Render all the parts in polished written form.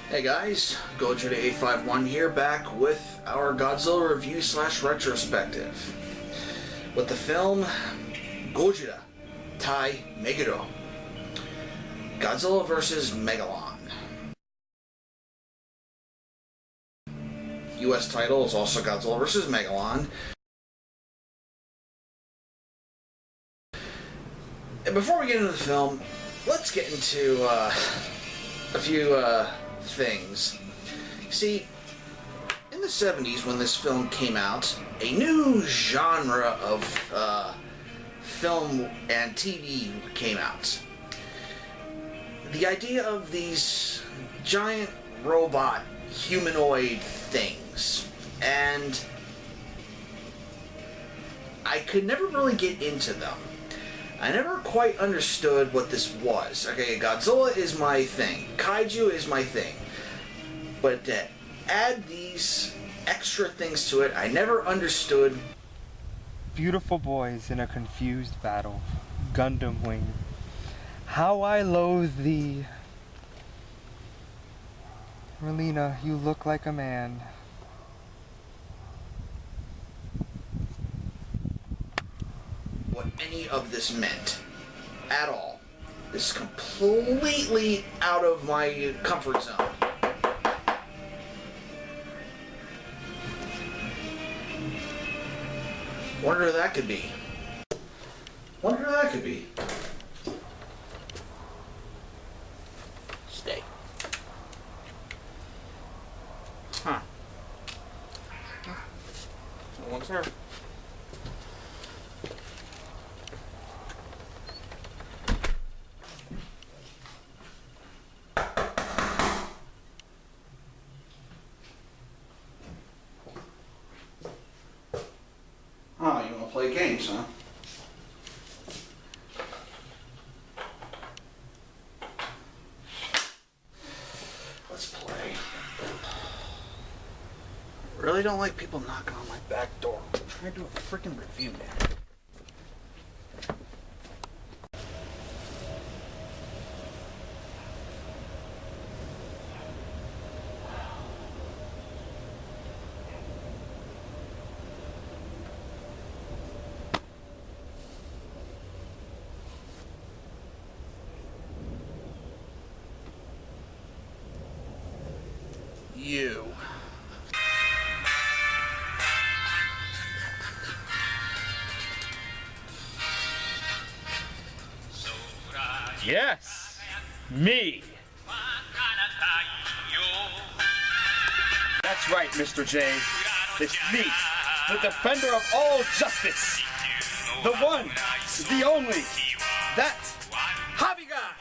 Hey guys, Godzilla851 here, back with our Godzilla review / retrospective with the film Godzilla Tai Meguro, Godzilla vs. Megalon. US title is also Godzilla vs. Megalon. And before we get into the film, let's get into a few things. See, in the 70s when this film came out, a new genre of film and TV came out. The idea of these giant robot humanoid things, and I could never really get into them. I never quite understood what this was. Okay, Godzilla is my thing. Kaiju is my thing. But to add these extra things to it, I never understood. Beautiful boys in a confused battle. Gundam Wing. How I loathe thee. Relina, you look like a man. What any of this meant at all. This is completely out of my comfort zone. Wonder who that could be. Wonder who that could be. Stay. Huh. No one's there. Oh, you want to play games, huh? Let's play. Really don't like people knocking on my back door. I'm trying to do a freaking review now. You. Yes! Me! That's right, Mr. J. It's me, the defender of all justice. The one, the only, that Javi guy!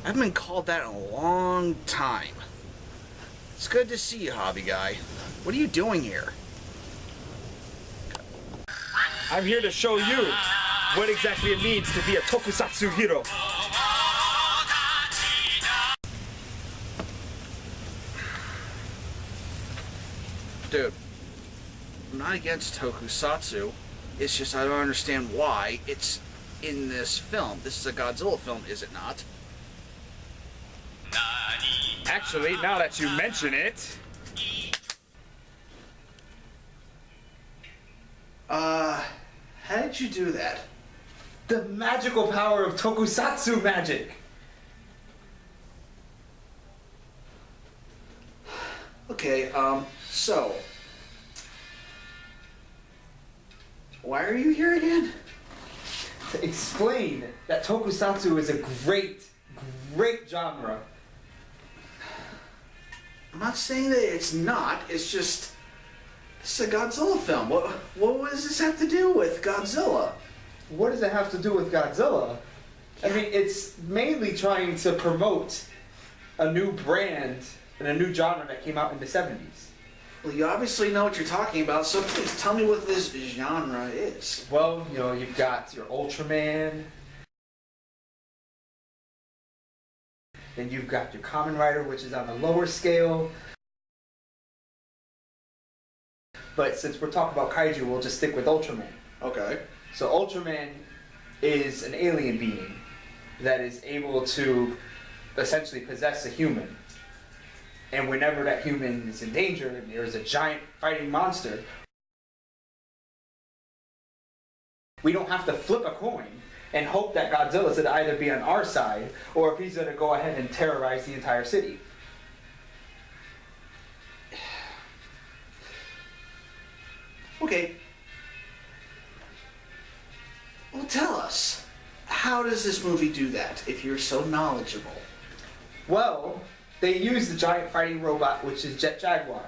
I haven't been called that in a long time. It's good to see you, hobby guy. What are you doing here? I'm here to show you what exactly it means to be a tokusatsu hero. Dude, I'm not against tokusatsu. It's just I don't understand why it's in this film. This is a Godzilla film, is it not? Actually, now that you mention it... How did you do that? The magical power of tokusatsu magic! Okay, so... Why are you here again? To explain that tokusatsu is a great genre. I'm not saying that it's not, it's just... This is a Godzilla film. What does this have to do with Godzilla? What does it have to do with Godzilla? I mean, it's mainly trying to promote a new brand and a new genre that came out in the 70s. Well, you obviously know what you're talking about, so please tell me what this genre is. Well, you know, you've got your Ultraman, then you've got your Kamen Rider, which is on the lower scale. But since we're talking about kaiju, we'll just stick with Ultraman. Okay. So Ultraman is an alien being that is able to essentially possess a human. And whenever that human is in danger and there's a giant fighting monster, we don't have to flip a coin and hope that Godzilla's going to either be on our side or if he's going to go ahead and terrorize the entire city. Okay. Well, tell us, how does this movie do that if you're so knowledgeable? Well, they use the giant fighting robot, which is Jet Jaguar.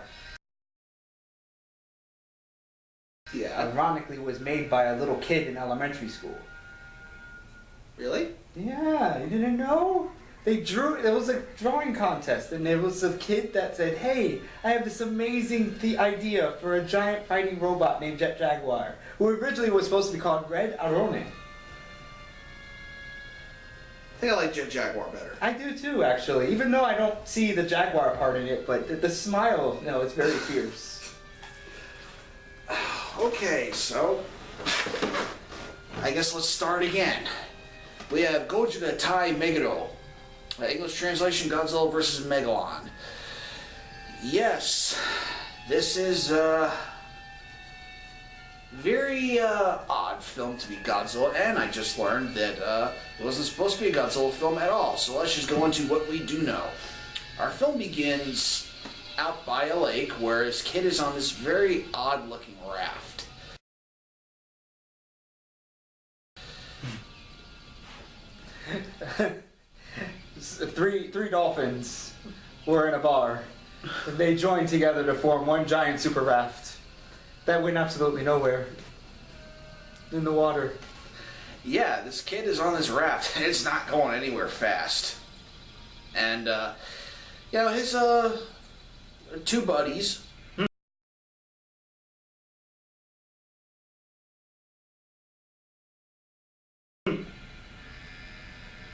Yeah. Ironically, was made by a little kid in elementary school. Really? Yeah, you didn't know? They drew, it was a drawing contest, and there was a kid that said, hey, I have this amazing idea for a giant fighting robot named Jet Jaguar, who originally was supposed to be called Red Arone. I think I like Jet Jaguar better. I do too, actually, even though I don't see the Jaguar part in it, but the smile, you know, it's very fierce. Okay, so I guess let's start again. We have Godzilla Tai Meguro. English translation, Godzilla vs. Megalon. Yes, this is a very odd film to be Godzilla, and I just learned that it wasn't supposed to be a Godzilla film at all, so let's just go into what we do know. Our film begins out by a lake where his kid is on this very odd-looking raft. Three dolphins were in a bar. They joined together to form one giant super raft that went absolutely nowhere in the water. Yeah, this kid is on this raft and it's not going anywhere fast. And you know, his two buddies.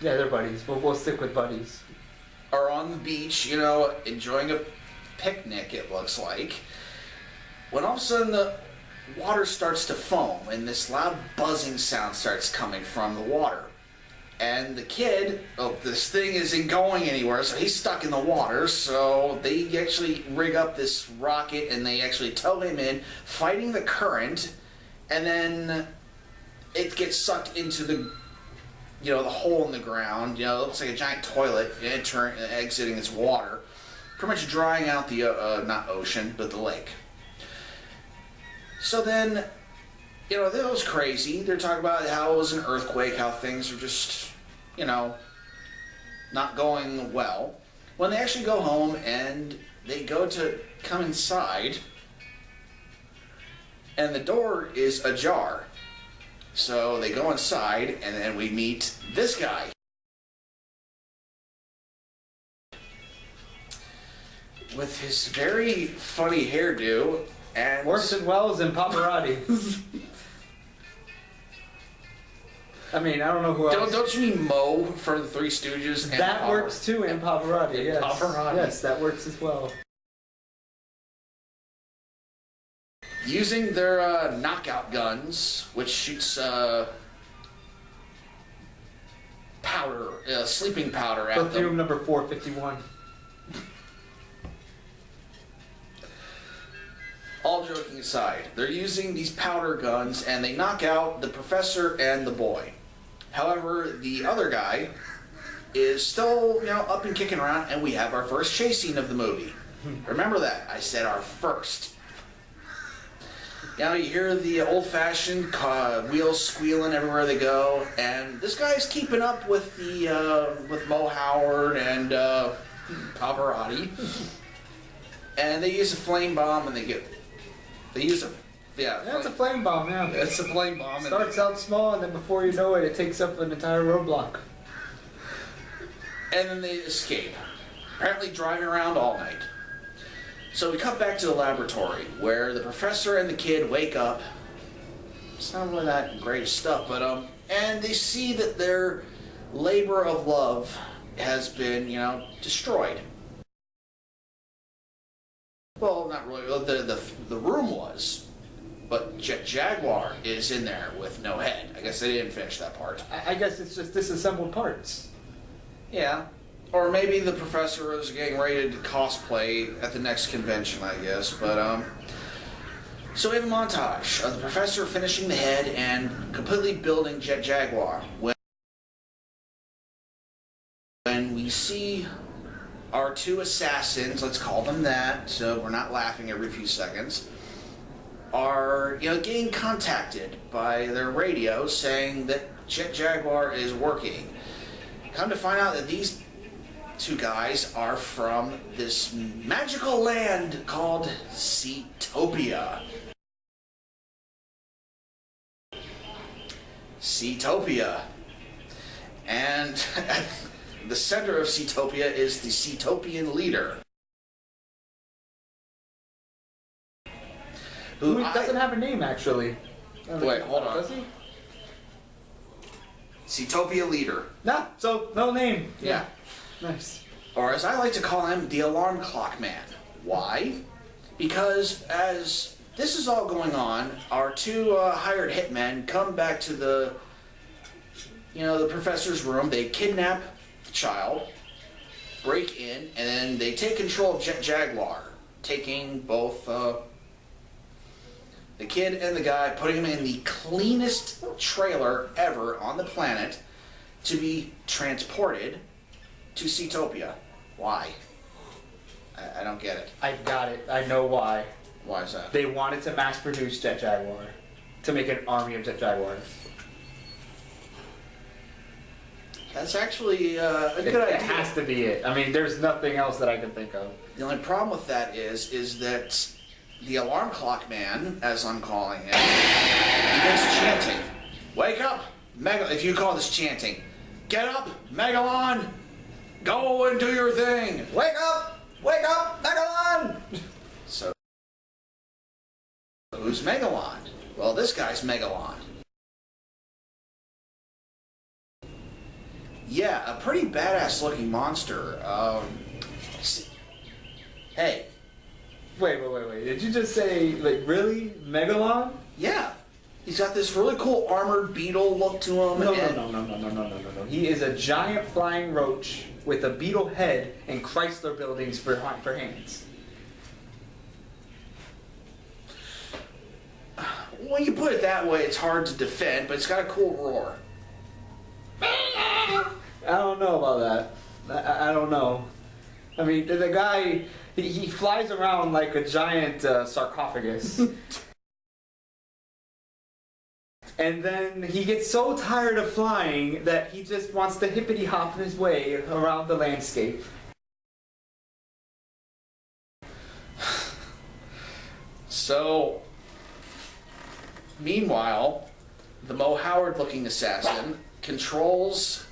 Yeah, they're buddies. We'll stick with buddies. Are on the beach, you know, enjoying a picnic, it looks like, when all of a sudden the water starts to foam and this loud buzzing sound starts coming from the water. And the kid, oh, this thing isn't going anywhere, so he's stuck in the water, so they actually rig up this rocket and they actually tow him in, fighting the current, and then it gets sucked into the, you know, the hole in the ground. You know, it looks like a giant toilet exiting its water, pretty much drying out the not ocean but the lake. So then, you know, that was crazy. They're talking about how it was an earthquake, how things are just, you know, not going well. When they actually go home and they go to come inside, and the door is ajar. So they go inside, and then we meet this guy. With his very funny hairdo, and Works as well as in Pavarotti. I mean, I don't know who else. Don't you mean Mo from the Three Stooges? And that works too in Pavarotti, yes. Pavarotti. Yes, that works as well. Using their knockout guns, which shoots powder, sleeping powder at Perfume them. number 451. All joking aside, they're using these powder guns and they knock out the professor and the boy. However, the other guy is still, you know, up and kicking around, and we have our first chase scene of the movie. Remember that. I said our first. You know, you hear the old-fashioned wheels squealing everywhere they go, and this guy's keeping up with the with Mo Howard and Pavarotti. And they use a flame bomb, and they use a That's a flame bomb, yeah. It's a flame bomb. Starts out small, and then before you know it, it takes up an entire roadblock. And then they escape, apparently driving around all night. So we cut back to the laboratory where the professor and the kid wake up. It's not really that great stuff, but and they see that their labor of love has been, you know, destroyed. Well, not really. The room was, But Jet Jaguar is in there with no head. I guess they didn't finish that part. I guess it's just disassembled parts. Yeah. Or maybe the professor is getting ready to cosplay at the next convention, I guess. But, so we have a montage of the professor finishing the head and completely building Jet Jaguar. When we see our two assassins, let's call them that, so we're not laughing every few seconds, are getting contacted by their radio saying that Jet Jaguar is working. Come to find out that these two guys are from this magical land called Seatopia. Seatopia. And at the center of Seatopia is the Seatopian leader. Who doesn't have a name, actually. Wait, hold on. Does he? Seatopia leader. No, so no name. Yeah. Nice. Or as I like to call him, the alarm clock man. Why? Because as this is all going on, our two hired hitmen come back to the professor's room. They kidnap the child, break in, and then they take control of Jet Jaguar, taking both the kid and the guy, putting him in the cleanest trailer ever on the planet to be transported to Seatopia. Why? I don't get it. I've got it. I know why. Why is that? They wanted to mass produce Jet Jaguar. To make an army of Jet Jaguars. That's actually a good idea. It has to be it. I mean, there's nothing else that I can think of. The only problem with that is that the alarm clock man, as I'm calling him, begins chanting. Wake up, Megalon. If you call this chanting, get up, Megalon. Go and do your thing. Wake up, Megalon. So, who's Megalon? Well, this guy's Megalon. Yeah, a pretty badass looking monster. Hey. Wait. Did you just say, like, really? Megalon? Yeah. He's got this really cool armored beetle look to him. No. He is a giant flying roach with a beetle head and Chrysler buildings for hands. When you put it that way, it's hard to defend, but it's got a cool roar. I don't know about that. I don't know. I mean, the guy, he flies around like a giant sarcophagus. And then he gets so tired of flying that he just wants to hippity hop his way around the landscape. So, meanwhile, the Mo Howard looking assassin controls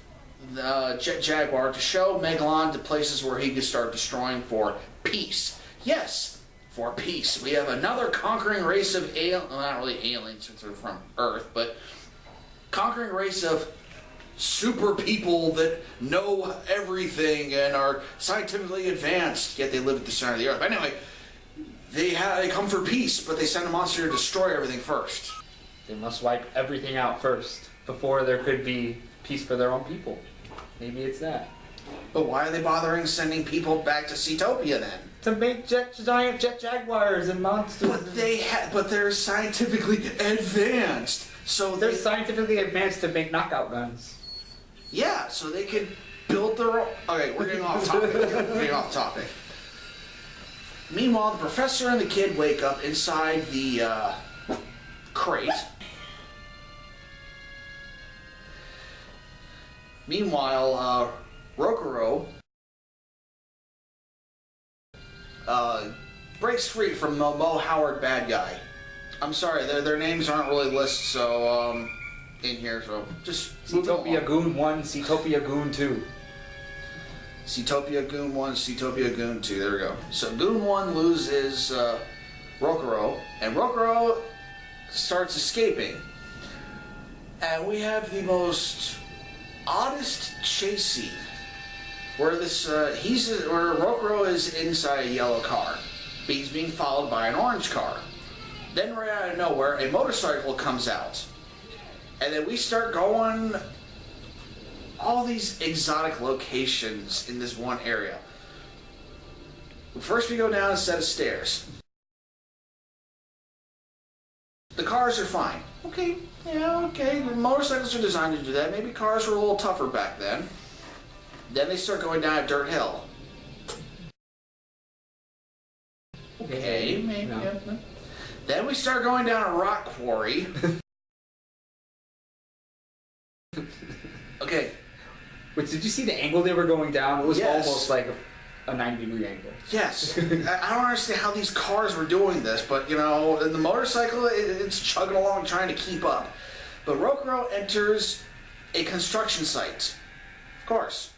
the Jet Jaguar to show Megalon to places where he can start destroying for peace. Yes, for peace. We have another conquering race of not really aliens since they're from Earth, but conquering race of super people that know everything and are scientifically advanced, yet they live at the center of the Earth. But anyway, they come for peace, but they send a monster to destroy everything first. They must wipe everything out first before there could be peace for their own people. Maybe it's that. But why are they bothering sending people back to Seatopia then? To make giant jet jaguars and monsters. But they're scientifically advanced, so they're scientifically advanced to make knockout guns. Yeah, so they could build their own. Okay, we're getting off topic. Meanwhile, the professor and the kid wake up inside the crate. Meanwhile, Rokuro breaks free from the Mo Howard bad guy. I'm sorry, their names aren't really listed, so in here, so just Seatopia Goon 1, Seatopia Goon 2. Seatopia Goon 1, Seatopia Goon 2, there we go. So Goon 1 loses Rokuro, and Rokuro starts escaping. And we have the most oddest chase scene where where Rokuro is inside a yellow car, but he's being followed by an orange car. Then right out of nowhere, a motorcycle comes out. And then we start going all these exotic locations in this one area. First we go down a set of stairs. The cars are fine. Okay, yeah, okay. Motorcycles are designed to do that. Maybe cars were a little tougher back then. Then they start going down a dirt hill. Okay, maybe. No. Yeah. Then we start going down a rock quarry. Okay. Which, did you see the angle they were going down? It was Yes. almost like a 90-degree angle. Yes. I don't understand how these cars were doing this, but, you know, the motorcycle, it's chugging along trying to keep up. But Rokuro enters a construction site. Of course.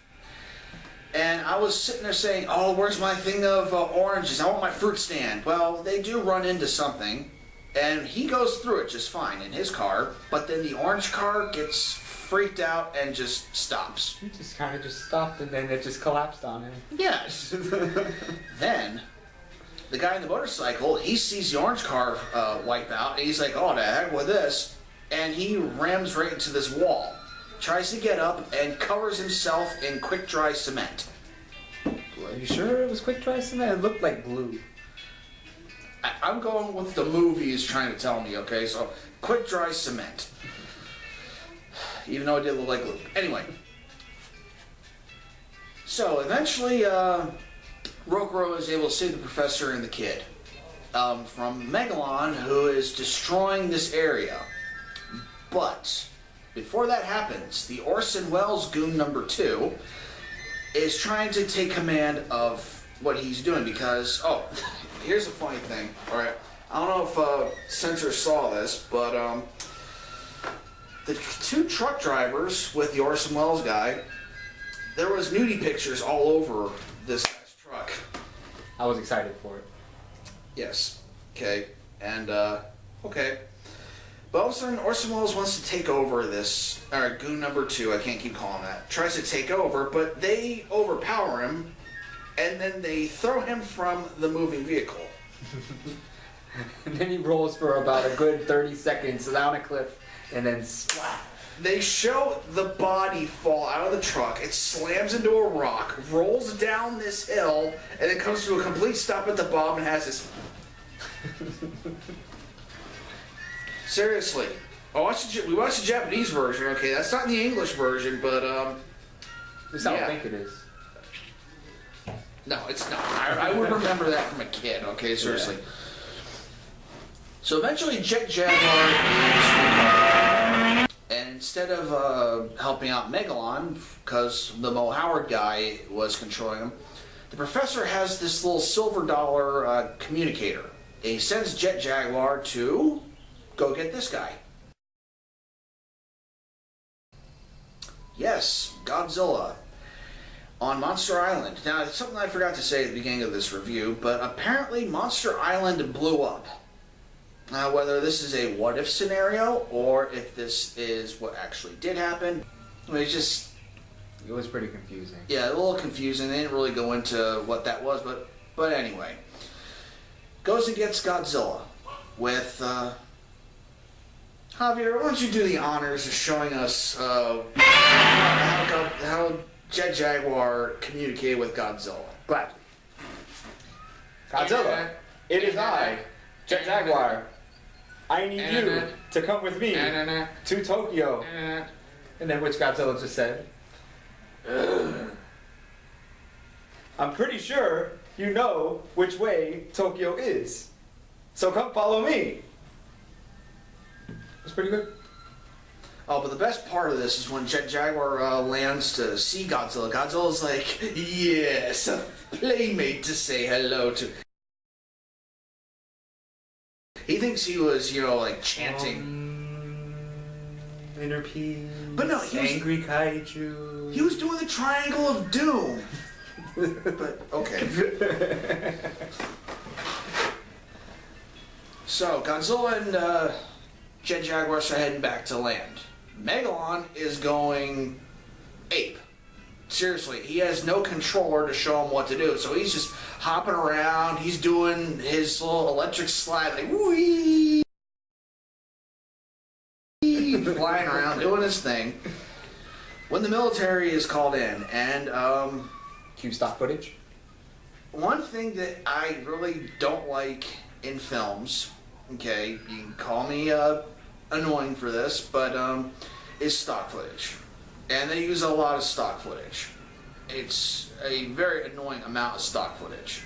And I was sitting there saying, oh, where's my thing of oranges? I want my fruit stand. Well, they do run into something, and he goes through it just fine in his car, but then the orange car gets freaked out and just stops. He just kind of just stopped, and then it just collapsed on him. Yes. Then, the guy in the motorcycle, he sees the orange car wipe out, and he's like, oh, the heck with this. And he rams right into this wall. Tries to get up and covers himself in quick dry cement. Are you sure it was quick dry cement? It looked like glue. I'm going with the movie is trying to tell me, okay? So, quick dry cement. Even though it did look like glue. Anyway. So, eventually, Rokuro is able to save the professor and the kid from Megalon, who is destroying this area. But before that happens, the Orson Welles goon number 2 is trying to take command of what he's doing because, oh, here's a funny thing. All right, I don't know if Censor saw this, but the 2 truck drivers with the Orson Welles guy, there was nudie pictures all over this guy's truck. I was excited for it. Yes. Okay. And okay. But all of a sudden, Orson Welles wants to take over this, or goon number 2, I can't keep calling that, tries to take over, but they overpower him, and then they throw him from the moving vehicle. And then he rolls for about a good 30 seconds down a cliff, and then splat. They show the body fall out of the truck, it slams into a rock, rolls down this hill, and then comes to a complete stop at the bottom and has this... Seriously. We watched the Japanese version, okay, that's not in the English version, but, At least I don't yeah. think it is. No, it's not. I would remember that from a kid, okay, seriously. Yeah. So eventually Jet Jaguar is... And instead of helping out Megalon, because the Mo Howard guy was controlling him, the professor has this little silver dollar communicator. And he sends Jet Jaguar to go get this guy. Yes, Godzilla on Monster Island. Now, it's something I forgot to say at the beginning of this review, but apparently Monster Island blew up. Now, whether this is a what-if scenario or if this is what actually did happen, I mean, it was pretty confusing. Yeah, a little confusing. They didn't really go into what that was, but anyway. Goes and gets Godzilla with, Javier, why don't you do the honors of showing us how Jet Jaguar communicated with Godzilla? Gladly. Godzilla, it is I, Jet Jaguar. I need you to come with me to Tokyo. And then which Godzilla just said, I'm pretty sure you know which way Tokyo is. So come follow me. That's pretty good. Oh, but the best part of this is when Jet Jaguar lands to see Godzilla. Godzilla's like, yes, a playmate to say hello to. He thinks he was, you know, like chanting. Inner peace. But no, he was, angry kaiju. He was doing the Triangle of Doom. But, okay. So, Godzilla and Jet Jaguar are heading back to land. Megalon is going ape. Seriously, he has no controller to show him what to do. So he's just hopping around. He's doing his little electric slide, like whee, flying around, doing his thing. When the military is called in, and cue stock footage. one thing that I really don't like in films, okay, you can call me annoying for this, but is stock footage. And they use a lot of stock footage. It's a very annoying amount of stock footage.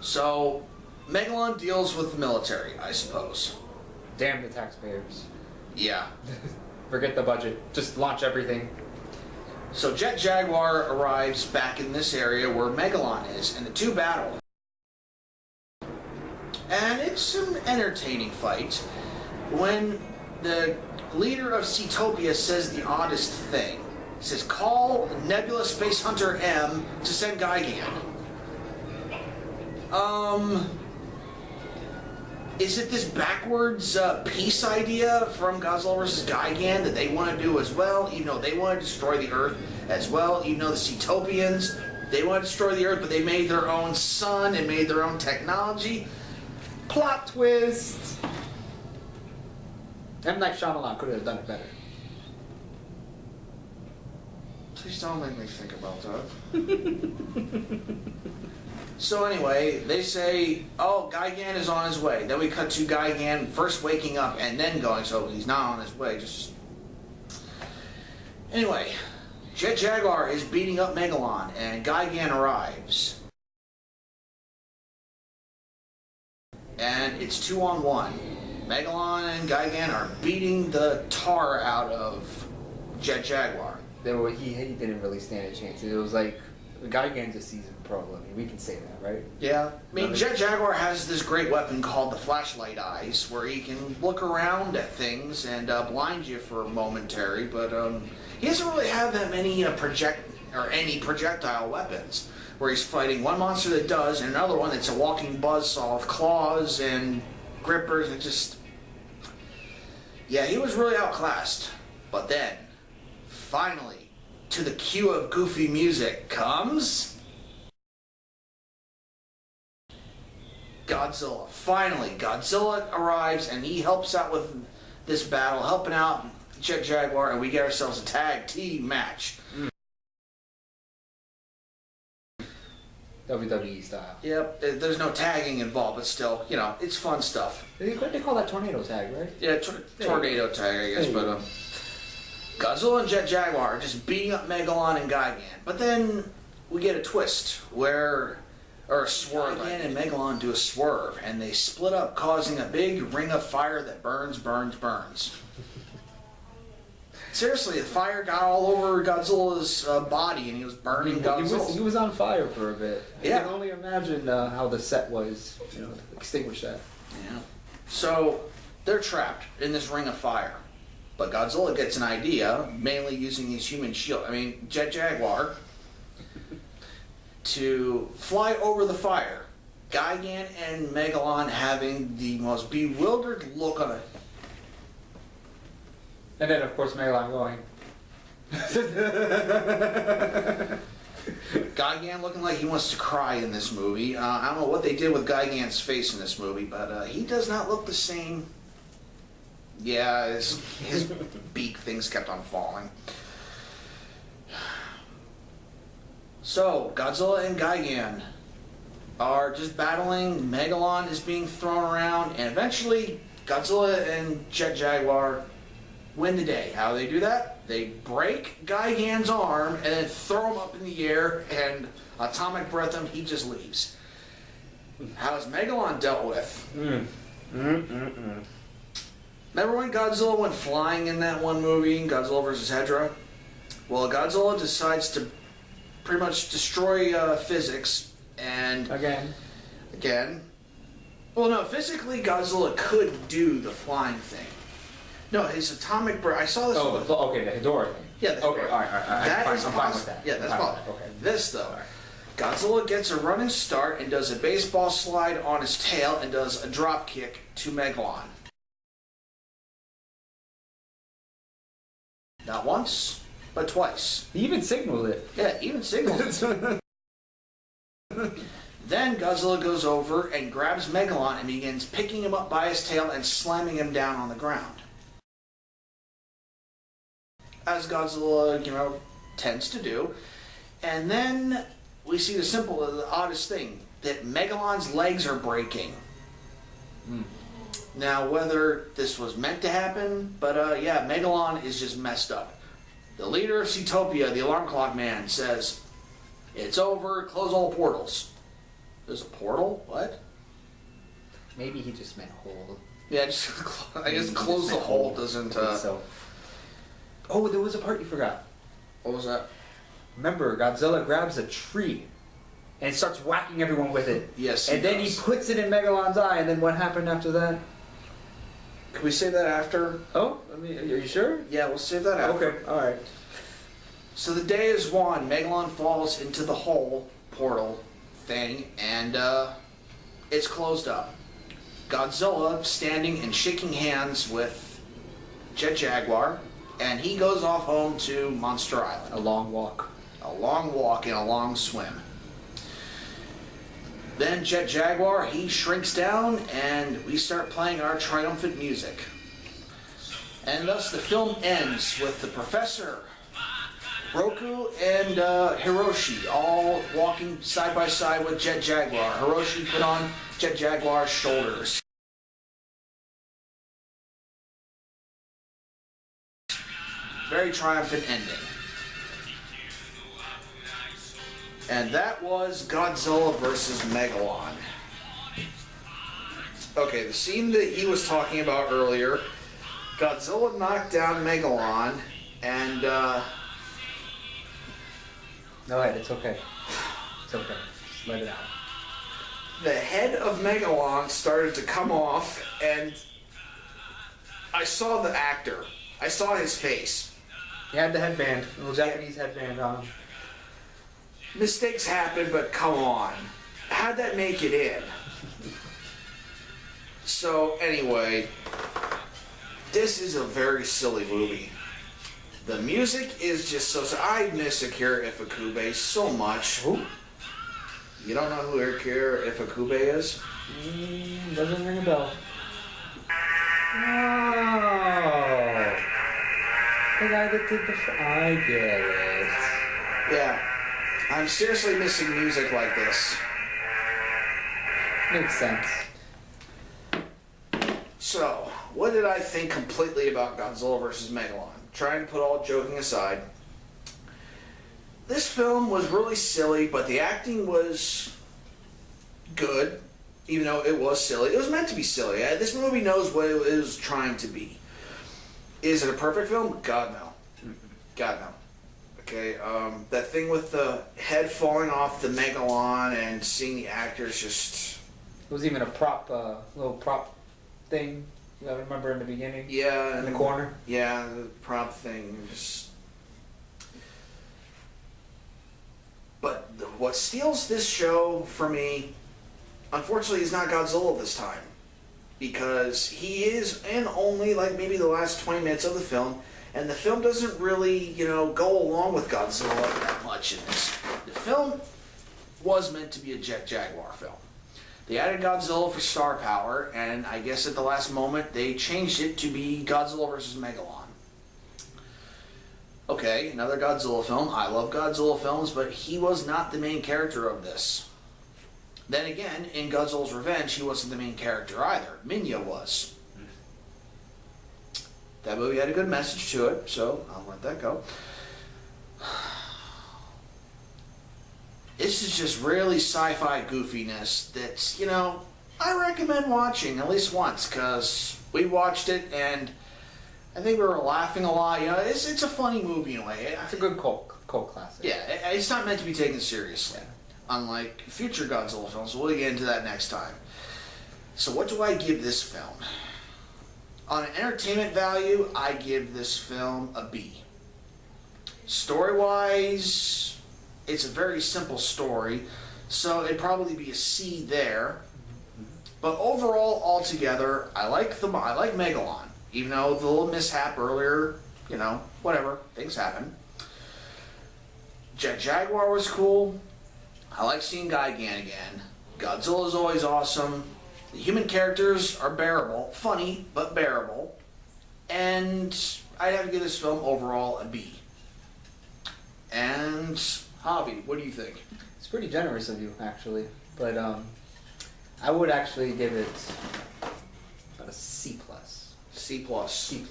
So, Megalon deals with the military, I suppose. Damn the taxpayers. Yeah. Forget the budget. Just launch everything. So Jet Jaguar arrives back in this area where Megalon is, and the two battle. And it's an entertaining fight when the leader of Seatopia says the oddest thing. He says, call Nebula Space Hunter M to send Gigan. Is it this backwards peace idea from Godzilla vs. Gigan that they want to do as well? Even though they want to destroy the Earth as well, even though the Seatopians, they want to destroy the Earth, but they made their own sun and made their own technology. Plot twist! M. Night Shyamalan could have done it better. Please don't make me think about that. So anyway, they say, oh, Gigan is on his way. Then we cut to Gigan first waking up and then going, so he's not on his way, just... Anyway, Jet Jaguar is beating up Megalon, and Gigan arrives. And it's 2-on-1. Megalon and Gigan are beating the tar out of Jet Jaguar. He didn't really stand a chance. It was like, Gigan's a seasoned pro. I mean, we can say that, right? Yeah. I mean, Jet Jaguar has this great weapon called the flashlight eyes, where he can look around at things and blind you for a momentary, but he doesn't really have that many any projectile weapons, where he's fighting one monster that does, and another one that's a walking buzzsaw with claws and grippers, and just... Yeah, he was really outclassed. But then, finally, to the cue of goofy music comes... Godzilla. Finally, Godzilla arrives and he helps out with this battle, helping out Jet Jaguar, and we get ourselves a tag team match. WWE style. Yep, there's no tagging involved, but still, you know, it's fun stuff. They call that tornado tag, right? Yeah, tornado tag, I guess, but Godzilla and Jet Jaguar are just beating up Megalon and Gigan. But then we get a twist where, or a swerve. Gigan and Megalon do a swerve, and they split up, causing a big ring of fire that burns, burns, burns. Seriously, the fire got all over Godzilla's body, and he was burning Godzilla. He was on fire for a bit. Yeah. I can only imagine how the set was, to extinguish that. Yeah. So they're trapped in this ring of fire. But Godzilla gets an idea, mainly using his human shield, Jet Jaguar, to fly over the fire. Gigan and Megalon having the most bewildered look on it. And then, of course, Megalon going. Gigan looking like he wants to cry in this movie. I don't know what they did with Gigan's face in this movie, but he does not look the same. Yeah, his beak things kept on falling. So, Godzilla and Gigan are just battling. Megalon is being thrown around, and eventually Godzilla and Jet Jaguar win the day. How do they do that? They break Gigan's arm and then throw him up in the air and atomic breath him. He just leaves. How is Megalon dealt with? Remember when Godzilla went flying in that one movie, Godzilla vs. Hedorah? Well, Godzilla decides to pretty much destroy physics and... Again. Well, no, physically Godzilla could do the flying thing. No, his atomic breath. I saw this. Oh, okay, the Hedorah thing. Yeah, the okay, all right. I'm fine with that. Yeah, that's fine. Okay. This though, Godzilla gets a running start and does a baseball slide on his tail and does a drop kick to Megalon. Not once, but twice. He even signaled it. Yeah, even signals it. Then Godzilla goes over and grabs Megalon and begins picking him up by his tail and slamming him down on the ground. As Godzilla, tends to do. And then we see the oddest thing, that Megalon's legs are breaking. Now, whether this was meant to happen, but Megalon is just messed up. The leader of Seatopia, the alarm clock man, says, "It's over, close all portals." There's a portal? What? Maybe he just meant hold. Yeah, I guess close the hole doesn't... So. Oh, there was a part you forgot. What was that? Remember, Godzilla grabs a tree and starts whacking everyone with it. Yes, and then he puts it in Megalon's eye, and then what happened after that? Can we save that after? Oh, are you sure? Yeah, we'll save that after. Okay, alright. So the day is won. Megalon falls into the hole portal thing, and it's closed up. Godzilla standing and shaking hands with Jet Jaguar, and he goes off home to Monster Island. A long walk. A long walk and a long swim. Then Jet Jaguar, he shrinks down, and we start playing our triumphant music. And thus the film ends with the Professor, Roku, and Hiroshi all walking side by side with Jet Jaguar. Hiroshi put on Jet Jaguar's shoulders. Very triumphant ending. And that was Godzilla vs. Megalon. Okay, the scene that he was talking about earlier, Godzilla knocked down Megalon, and No, it's okay. It's okay. Just let it out. the head of Megalon started to come off, and I saw the actor. I saw his face. He had the headband, a little Japanese headband on. Mistakes happen, but come on. How'd that make it in? So, anyway, this is a very silly movie. The music is just so... I miss Akira Ifukube so much. Who? You don't know who Akira Ifukube is? Doesn't ring a bell. Oh. The guy that did the... I get it. Yeah. I'm seriously missing music like this. Makes sense. So, what did I think completely about Godzilla vs. Megalon? Trying to put all joking aside. This film was really silly, but the acting was good, even though it was silly. It was meant to be silly. This movie knows what it was trying to be. Is it a perfect film? God, no. God, no. Okay, that thing with the head falling off the Megalon and seeing the actors just... It was even a prop, little prop thing. I remember in the beginning. Yeah. In the corner. Yeah, the prop thing. Just... But what steals this show for me, unfortunately, is not Godzilla this time. Because he is in only like maybe the last 20 minutes of the film, and the film doesn't really, go along with Godzilla that much in this. The film was meant to be a Jet Jaguar film. They added Godzilla for star power, and I guess at the last moment they changed it to be Godzilla vs. Megalon. Okay, another Godzilla film. I love Godzilla films, but he was not the main character of this. Then again, in Godzilla's Revenge, he wasn't the main character either. Minya was. That movie had a good message to it, so I'll let that go. This is just really sci-fi goofiness that's, I recommend watching at least once, because we watched it and I think we were laughing a lot. It's a funny movie in a way. It's a good cult classic. Yeah, it's not meant to be taken seriously. Yeah. Unlike future Godzilla films. We'll get into that next time. So what do I give this film? On an entertainment value, I give this film a B. Story-wise, it's a very simple story, so it'd probably be a C there. But overall, altogether, I like Megalon. Even though the little mishap earlier, whatever, things happen. Jet Jaguar was cool. I like seeing Gigan again. Godzilla's always awesome. The human characters are bearable. Funny, but bearable. And I'd have to give this film overall a B. And Javi, what do you think? It's pretty generous of you, actually. But I would actually give it about a C+. C+. C+.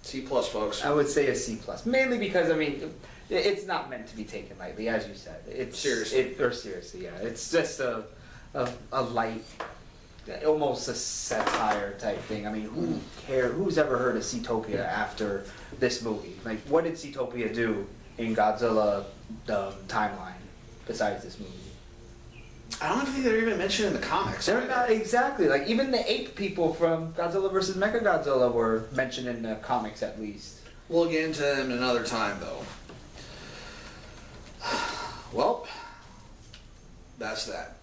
C+, folks. I would say a C+. Mainly because, I mean, it's not meant to be taken lightly, as you said. It's Seriously. Seriously, yeah. It's just a light, almost a satire type thing. I mean, who's ever heard of Seatopia after this movie? Like, what did Seatopia do in Godzilla timeline besides this movie? I don't think they're even mentioned in the comics. They're not exactly. Like, even the ape people from Godzilla vs. Mechagodzilla were mentioned in the comics, at least. We'll get into them another time, though. Well, that's that.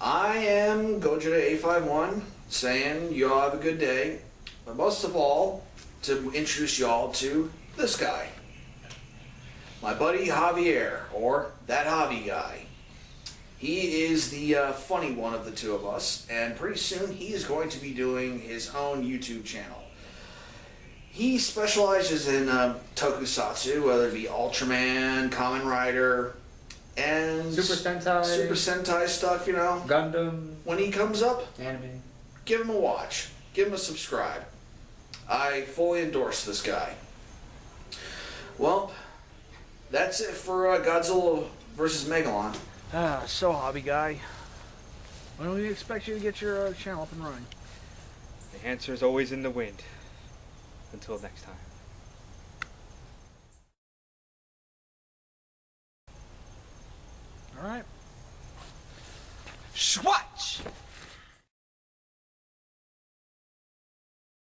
I am Gojira851 saying you all have a good day, but most of all, to introduce y'all to this guy. My buddy Javier, or that Javi guy. He is the funny one of the two of us, and pretty soon he is going to be doing his own YouTube channel. He specializes in tokusatsu, whether it be Ultraman, Kamen Rider, and Super Sentai stuff, you know. Gundam. When he comes up, Anime. give him a watch. Give him a subscribe. I fully endorse this guy. Well, that's it for Godzilla vs. Megalon. So, hobby guy, when do we expect you to get your channel up and running? The answer is always in the wind. Until next time. All right. Swatch!